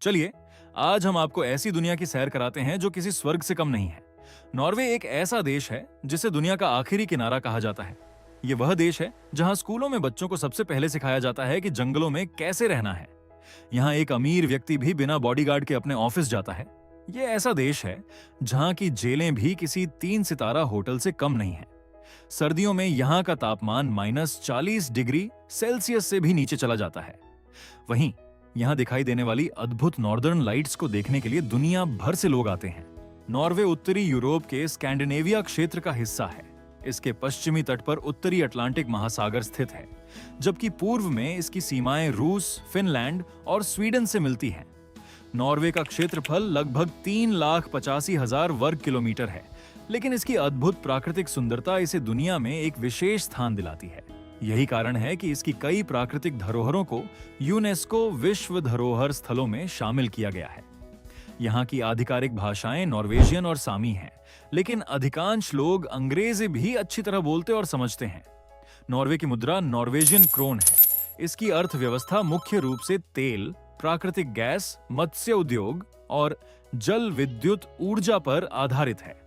चलिए, आज हम आपको ऐसी दुनिया की सैर कराते हैं जो किसी स्वर्ग से कम नहीं है। नॉर्वे एक ऐसा देश है जिसे दुनिया का आखिरी किनारा कहा जाता है। ये वह देश है जहां स्कूलों में बच्चों को सबसे पहले सिखाया जाता है कि जंगलों में कैसे रहना है। यहाँ एक अमीर व्यक्ति भी बिना बॉडीगार्ड के अपने ऑफिस जाता है। ये ऐसा देश है जहां की जेलें भी किसी 3 सितारा होटल से कम नहीं है। सर्दियों में यहाँ का तापमान -40 डिग्री सेल्सियस से भी नीचे चला जाता है। वहीं यहाँ दिखाई देने वाली अद्भुत नॉर्दर्न लाइट्स को देखने के लिए दुनिया भर से लोग आते हैं। नॉर्वे उत्तरी यूरोप के स्कैंडिनेविया क्षेत्र का हिस्सा है। इसके पश्चिमी तट पर उत्तरी अटलांटिक महासागर स्थित है, जबकि पूर्व में इसकी सीमाएं रूस, फिनलैंड और स्वीडन से मिलती हैं। नॉर्वे का क्षेत्रफल लगभग 3,85,000 वर्ग किलोमीटर है, लेकिन इसकी अद्भुत प्राकृतिक सुंदरता इसे दुनिया में एक विशेष स्थान दिलाती है। यही कारण है कि इसकी कई प्राकृतिक धरोहरों को यूनेस्को विश्व धरोहर स्थलों में शामिल किया गया है। यहाँ की आधिकारिक भाषाएं नॉर्वेजियन और सामी हैं, लेकिन अधिकांश लोग अंग्रेजी भी अच्छी तरह बोलते और समझते हैं। नॉर्वे की मुद्रा नॉर्वेजियन क्रोन है। इसकी अर्थव्यवस्था मुख्य रूप से तेल, प्राकृतिक गैस, मत्स्य उद्योग और जल विद्युत ऊर्जा पर आधारित है।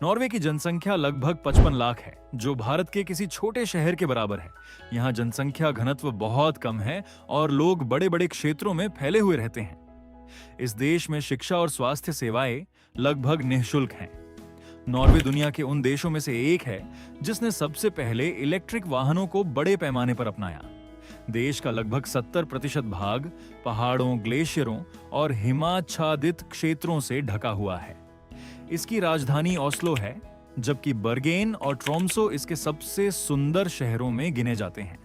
नॉर्वे की जनसंख्या लगभग 55 लाख है, जो भारत के किसी छोटे शहर के बराबर है। यहाँ जनसंख्या घनत्व बहुत कम है और लोग बड़े बड़े क्षेत्रों में फैले हुए रहते हैं। इस देश में शिक्षा और स्वास्थ्य सेवाएं लगभग निःशुल्क हैं। नॉर्वे दुनिया के उन देशों में से एक है जिसने सबसे पहले इलेक्ट्रिक वाहनों को बड़े पैमाने पर अपनाया। देश का लगभग 70% भाग पहाड़ों, ग्लेशियरों और हिमाच्छादित क्षेत्रों से ढका हुआ है। इसकी राजधानी ओस्लो है, जबकि बर्गेन और ट्रोम्सो इसके सबसे सुंदर शहरों में गिने जाते हैं।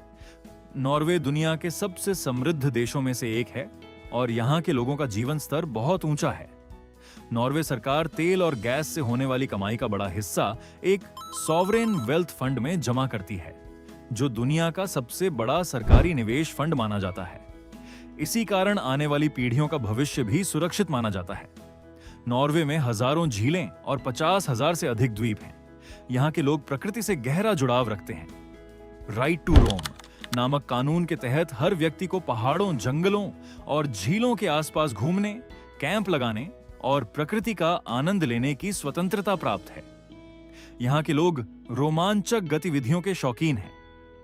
नॉर्वे दुनिया के सबसे समृद्ध देशों में से एक है और यहाँ के लोगों का जीवन स्तर बहुत ऊंचा है। नॉर्वे सरकार तेल और गैस से होने वाली कमाई का बड़ा हिस्सा एक सॉवरेन वेल्थ फंड में जमा करती है, जो दुनिया का सबसे बड़ा सरकारी निवेश फंड माना जाता है। इसी कारण आने वाली पीढ़ियों का भविष्य भी सुरक्षित माना जाता है। नॉर्वे में हजारों झीलें और 50,000 से अधिक द्वीप हैं। यहाँ के लोग प्रकृति से गहरा जुड़ाव रखते हैं। राइट टू रोम नामक कानून के तहत हर व्यक्ति को पहाड़ों, जंगलों और झीलों के आसपास घूमने, कैंप लगाने और प्रकृति का आनंद लेने की स्वतंत्रता प्राप्त है। यहाँ के लोग रोमांचक गतिविधियों के शौकीन हैं।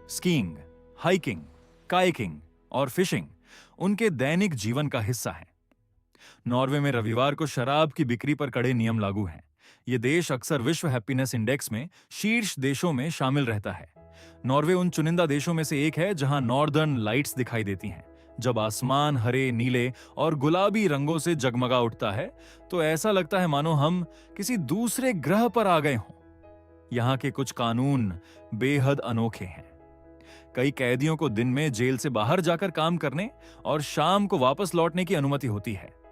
स्कीइंग, हाइकिंग, कायाकिंग और फिशिंग उनके दैनिक जीवन का हिस्सा है। नॉर्वे में रविवार को शराब की बिक्री पर कड़े नियम लागू हैं। ये देश अक्सर विश्व हैप्पीनेस इंडेक्स में शीर्ष देशों में शामिल रहता है। नॉर्वे उन चुनिंदा देशों में से एक है जहां नॉर्दर्न लाइट्स दिखाई देती हैं। जब आसमान हरे, नीले और गुलाबी रंगों से जगमगा उठता है तो ऐसा लगता है मानो हम किसी दूसरे ग्रह पर आ गए हों। यहाँ के कुछ कानून बेहद अनोखे हैं। कई कैदियों को दिन में जेल से बाहर जाकर काम करने और शाम को वापस लौटने की अनुमति होती है।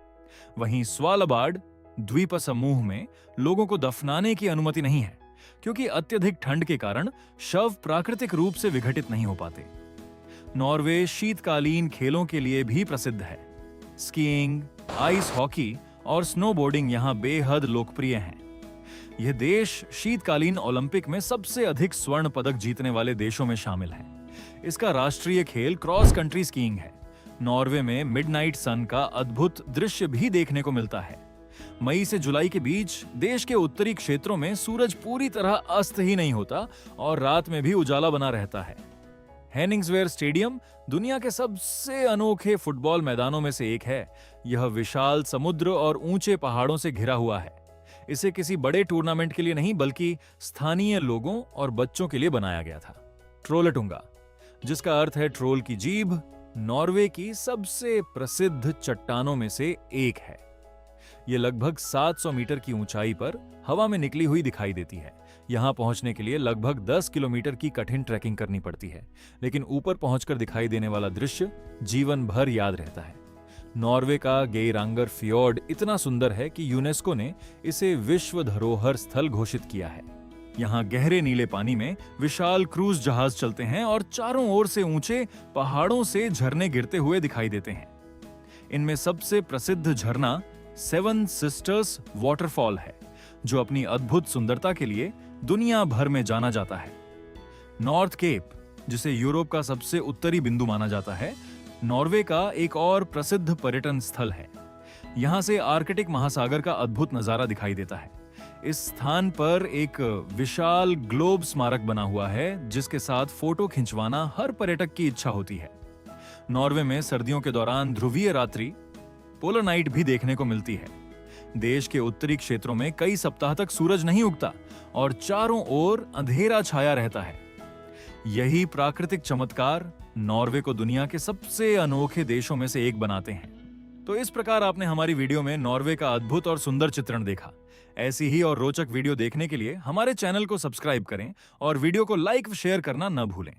वहीं स्वालबार्ड द्वीप समूह में लोगों को दफनाने की अनुमति नहीं है, क्योंकि अत्यधिक ठंड के कारण शव प्राकृतिक रूप से विघटित नहीं हो पाते। नॉर्वे शीतकालीन खेलों के लिए भी प्रसिद्ध है। स्कीइंग, आइस हॉकी और स्नोबोर्डिंग यहाँ बेहद लोकप्रिय हैं। यह देश शीतकालीन ओलंपिक में सबसे अधिक स्वर्ण पदक जीतने वाले देशों में शामिल है। इसका राष्ट्रीय खेल क्रॉस कंट्री स्कीइंग है। नॉर्वे में मिडनाइट सन का अद्भुत दृश्य भी देखने को मिलता है। मई से जुलाई के बीच देश के उत्तरी क्षेत्रों में सूरज पूरी तरह अस्त ही नहीं होता और रात में भी उजाला बना रहता है। हेनिंग्सवेयर स्टेडियम दुनिया के सबसे अनोखे फुटबॉल मैदानों में से एक है। यह विशाल समुद्र और ऊंचे पहाड़ों से घिरा हुआ है। इसे किसी बड़े टूर्नामेंट के लिए नहीं, बल्कि स्थानीय लोगों और बच्चों के लिए बनाया गया था। ट्रोलटुंगा, जिसका अर्थ है ट्रोल की जीभ, नॉर्वे की सबसे प्रसिद्ध चट्टानों में से एक है। यह लगभग 700 मीटर की ऊंचाई पर हवा में निकली हुई दिखाई देती है। यहां पहुंचने के लिए लगभग 10 किलोमीटर की कठिन ट्रैकिंग करनी पड़ती है, लेकिन ऊपर पहुंचकर दिखाई देने वाला दृश्य जीवन भर याद रहता है। नॉर्वे का गेरांगर फ्योर्ड इतना सुंदर है कि यूनेस्को ने इसे विश्व धरोहर स्थल घोषित किया है। यहाँ गहरे नीले पानी में विशाल क्रूज जहाज चलते हैं और चारों ओर से ऊंचे पहाड़ों से झरने गिरते हुए दिखाई देते हैं। इनमें सबसे प्रसिद्ध झरना सेवन सिस्टर्स वाटरफॉल है, जो अपनी अद्भुत सुंदरता के लिए दुनिया भर में जाना जाता है। नॉर्थ केप, जिसे यूरोप का सबसे उत्तरी बिंदु माना जाता है, नॉर्वे का एक और प्रसिद्ध पर्यटन स्थल है। यहाँ से आर्कटिक महासागर का अद्भुत नजारा दिखाई देता है। इस स्थान पर एक विशाल ग्लोब स्मारक बना हुआ है, जिसके साथ फोटो खिंचवाना हर पर्यटक की इच्छा होती है। नॉर्वे में सर्दियों के दौरान ध्रुवीय रात्रि पोलर नाइट भी देखने को मिलती है। देश के उत्तरी क्षेत्रों में कई सप्ताह तक सूरज नहीं उगता और चारों ओर अंधेरा छाया रहता है। यही प्राकृतिक चमत्कार नॉर्वे को दुनिया के सबसे अनोखे देशों में से एक बनाते हैं। तो इस प्रकार आपने हमारी वीडियो में नॉर्वे का अद्भुत और सुंदर चित्रण देखा। ऐसी ही और रोचक वीडियो देखने के लिए हमारे चैनल को सब्सक्राइब करें और वीडियो को लाइक व शेयर करना न भूलें।